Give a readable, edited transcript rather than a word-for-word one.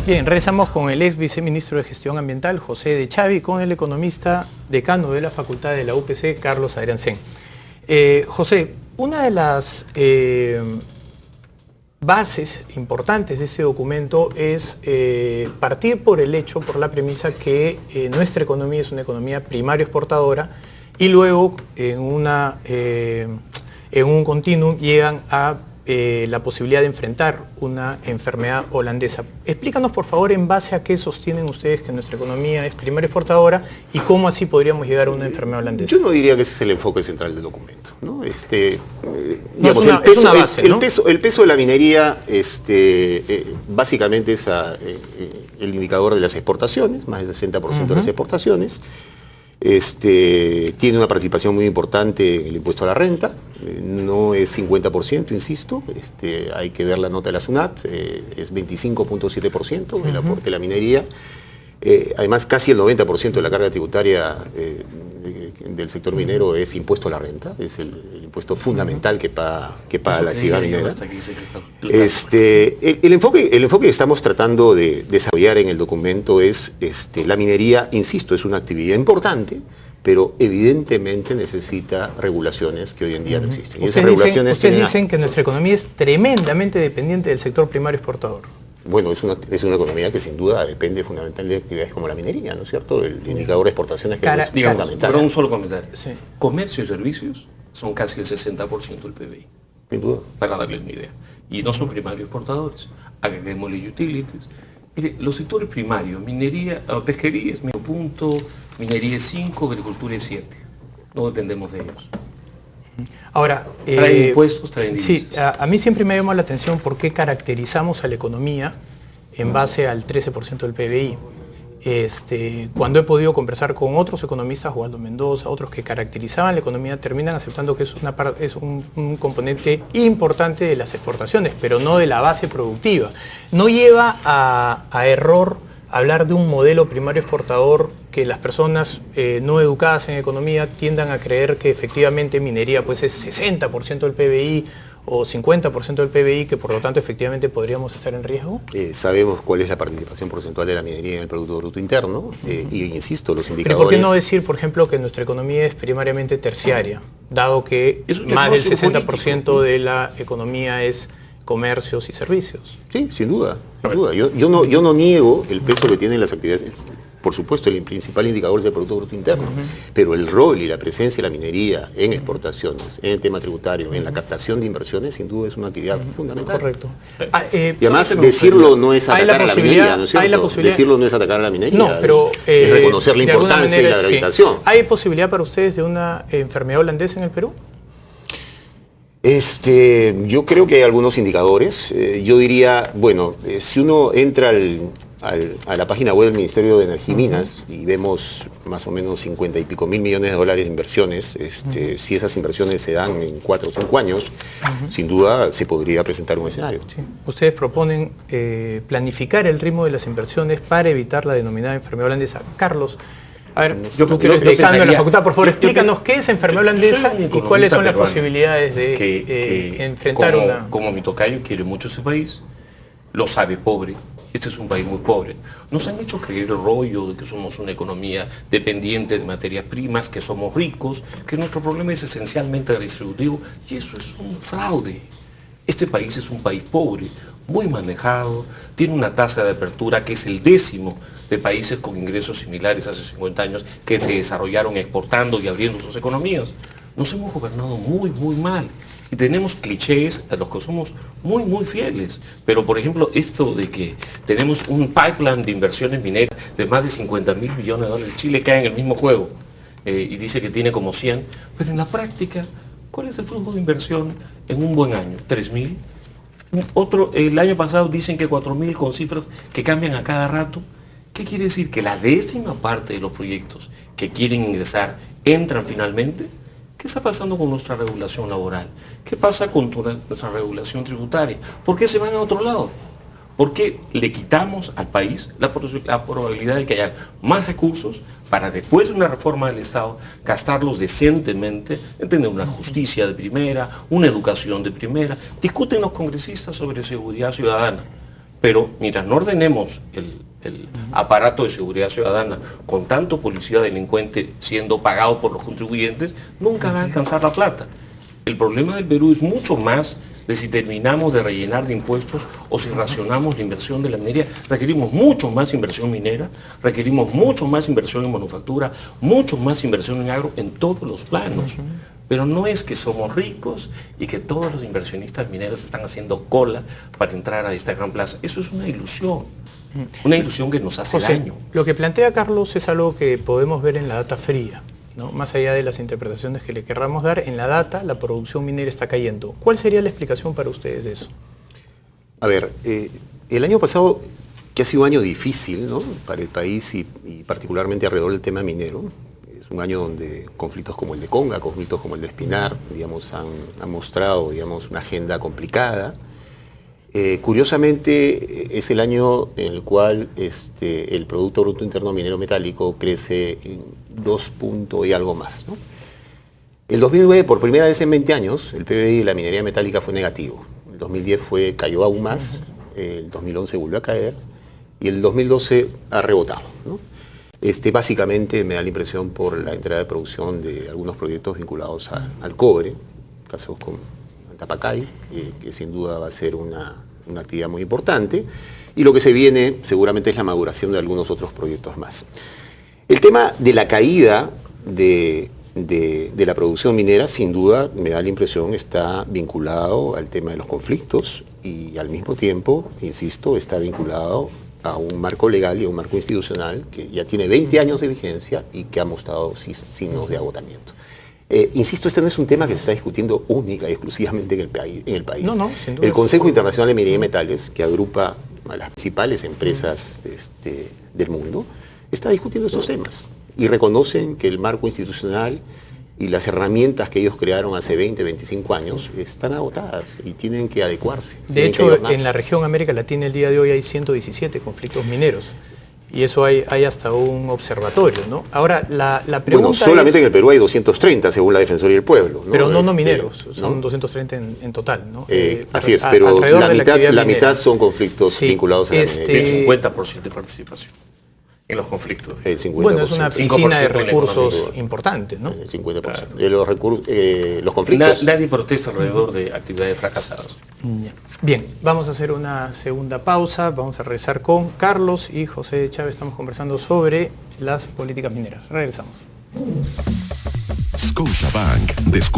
Bien, regresamos con el ex viceministro de Gestión Ambiental, José de Chavi, con el economista decano de la Facultad de la UPC, Carlos Adriancén. José, una de las bases importantes de este documento es partir por el hecho, por la premisa que nuestra economía es una economía primario exportadora y luego en un continuum llegan a la posibilidad de enfrentar una enfermedad holandesa. Explícanos, por favor, en base a qué sostienen ustedes que nuestra economía es primaria exportadora y cómo así podríamos llegar a una enfermedad holandesa. Yo no diría que ese es el enfoque central del documento, ¿no? Digamos, es una base, ¿no? El peso de la minería básicamente es el indicador de las exportaciones, más del 60% de las exportaciones. Tiene una participación muy importante en el impuesto a la renta, no es 50%, insisto, hay que ver la nota de la SUNAT, es 25.7% el aporte de la minería. Además, casi el 90% de la carga tributaria del sector minero es impuesto a la renta, es el impuesto fundamental que paga la actividad minera. El enfoque que estamos tratando de desarrollar en el documento es, la minería, insisto, es una actividad importante, pero evidentemente necesita regulaciones que hoy en día no existen. Y esas regulaciones ustedes dicen que nuestra economía es tremendamente dependiente del sector primario exportador. Bueno, es una economía que sin duda depende fundamentalmente de actividades como la minería, ¿no es cierto? El indicador de exportaciones que es fundamental. Pero un solo comentario. Sí. Comercio y servicios son casi el 60% del PBI. Sin duda. Para darles una idea. Y no son primarios exportadores. Agreguémosle utilities. Mire, los sectores primarios, minería, pesquería es medio punto, minería es 5, agricultura es 7. No dependemos de ellos. Ahora, traen impuestos, traen divisas. Sí, a mí siempre me llama la atención por qué caracterizamos a la economía en base al 13% del PBI. Cuando he podido conversar con otros economistas, Waldo Mendoza, otros que caracterizaban la economía, terminan aceptando que es un componente importante de las exportaciones, pero no de la base productiva. No lleva a error hablar de un modelo primario exportador que las personas no educadas en economía tiendan a creer que efectivamente minería pues es 60% del PBI o 50% del PBI, que por lo tanto efectivamente podríamos estar en riesgo. Sabemos cuál es la participación porcentual de la minería en el Producto Bruto Interno, y insisto, los indicadores... ¿Pero por qué no decir, por ejemplo, que nuestra economía es primariamente terciaria, dado que más del 60% de la economía es comercios y servicios? Sí, sin duda. Sin duda. Yo no niego el peso que tienen las actividades. Por supuesto, el principal indicador es el Producto Bruto Interno, pero el rol y la presencia de la minería en exportaciones, en el tema tributario, en la captación de inversiones, sin duda es una actividad fundamental. Correcto. Y además decirlo no es atacar a la minería, ¿no es cierto? Decirlo no es atacar a la minería, no, pero, es reconocer la importancia y la gravitación. Sí. ¿Hay posibilidad para ustedes de una enfermedad holandesa en el Perú? Yo creo que hay algunos indicadores. Yo diría, bueno, si uno entra a la página web del Ministerio de Energía y Minas y vemos más o menos 50 y pico mil millones de dólares de inversiones, si esas inversiones se dan en 4 o 5 años, sin duda se podría presentar un escenario. Sí. Ustedes proponen planificar el ritmo de las inversiones para evitar la denominada enfermedad holandesa. Carlos, a ver, tú que eres decano en la facultad, por favor, explícanos qué es enfermedad holandesa y cuáles son las posibilidades de enfrentar una... Como mi tocayo quiere mucho ese país, lo sabe pobre. Este es un país muy pobre. Nos han hecho creer el rollo de que somos una economía dependiente de materias primas, que somos ricos, que nuestro problema es esencialmente redistributivo, y eso es un fraude. Este país es un país pobre, muy manejado, tiene una tasa de apertura que es el 10º de países con ingresos similares hace 50 años que se desarrollaron exportando y abriendo sus economías. Nos hemos gobernado muy, muy mal. Y tenemos clichés a los que somos muy, muy fieles. Pero, por ejemplo, esto de que tenemos un pipeline de inversiones mineras de más de 50.000 millones de dólares. Chile cae en el mismo juego y dice que tiene como 100. Pero en la práctica, ¿cuál es el flujo de inversión en un buen año? ¿3.000? El año pasado dicen que 4.000 con cifras que cambian a cada rato. ¿Qué quiere decir? Que la 10ª parte de los proyectos que quieren ingresar entran finalmente. ¿Qué está pasando con nuestra regulación laboral? ¿Qué pasa con nuestra regulación tributaria? ¿Por qué se van a otro lado? ¿Por qué le quitamos al país la probabilidad de que haya más recursos para después de una reforma del Estado gastarlos decentemente, en tener una justicia de primera, una educación de primera? Discuten los congresistas sobre seguridad ciudadana, Pero mientras no ordenemos el aparato de seguridad ciudadana con tanto policía delincuente siendo pagado por los contribuyentes, nunca va a alcanzar la plata. El problema del Perú es mucho más de si terminamos de rellenar de impuestos o si racionamos la inversión de la minería. Requerimos mucho más inversión minera, requerimos mucho más inversión en manufactura, mucho más inversión en agro, en todos los planos. Pero no es que somos ricos y que todos los inversionistas mineros están haciendo cola para entrar a esta gran plaza. Eso es una ilusión que nos hace José, daño. lo que plantea Carlos es algo que podemos ver en la data fría, ¿no? Más allá de las interpretaciones que le querramos dar, en la data la producción minera está cayendo. ¿Cuál sería la explicación para ustedes de eso? A ver, el año pasado, que ha sido un año difícil, ¿no?, para el país y particularmente alrededor del tema minero, es un año donde conflictos como el de Conga, conflictos como el de Espinar, digamos, han mostrado, digamos, una agenda complicada. Curiosamente, es el año en el cual el Producto Bruto Interno Minero Metálico crece en 2 puntos y algo más, ¿no? El 2009, por primera vez en 20 años, el PBI de la minería metálica fue negativo. El 2010 cayó aún más, el 2011 volvió a caer y el 2012 ha rebotado, ¿no? Básicamente me da la impresión por la entrada de producción de algunos proyectos vinculados al cobre, casos con Tapacay, que sin duda va a ser una actividad muy importante, y lo que se viene seguramente es la maduración de algunos otros proyectos más. El tema de la caída de la producción minera, sin duda, me da la impresión, está vinculado al tema de los conflictos y al mismo tiempo, insisto, está vinculado a un marco legal y a un marco institucional que ya tiene 20 años de vigencia y que ha mostrado signos de agotamiento. Insisto, este no es un tema que se está discutiendo única y exclusivamente en el país. No, sin duda. El Consejo Internacional de Minería y Metales, que agrupa a las principales empresas del mundo, está discutiendo estos temas y reconocen que el marco institucional y las herramientas que ellos crearon hace 20, 25 años están agotadas y tienen que adecuarse. De hecho, en la región América Latina el día de hoy hay 117 conflictos mineros. Y eso hay hasta un observatorio, ¿no? Ahora, la pregunta bueno, solamente es, en el Perú hay 230, según la Defensoría del Pueblo, ¿no? Pero no mineros, son ¿no? 230 en total, ¿no? Así es, pero alrededor la de actividad mitad minera. son conflictos Sí, vinculados a la minería. El 50% de participación en los conflictos. El 50%. Bueno, es una 5% piscina de de la recursos economía. importante, ¿no? El 50%. De los conflictos. Nadie protesta alrededor de actividades fracasadas. Ya. Bien, vamos a hacer una segunda pausa, vamos a regresar con Carlos y José Chávez, estamos conversando sobre las políticas mineras. Regresamos. Scotiabank descubre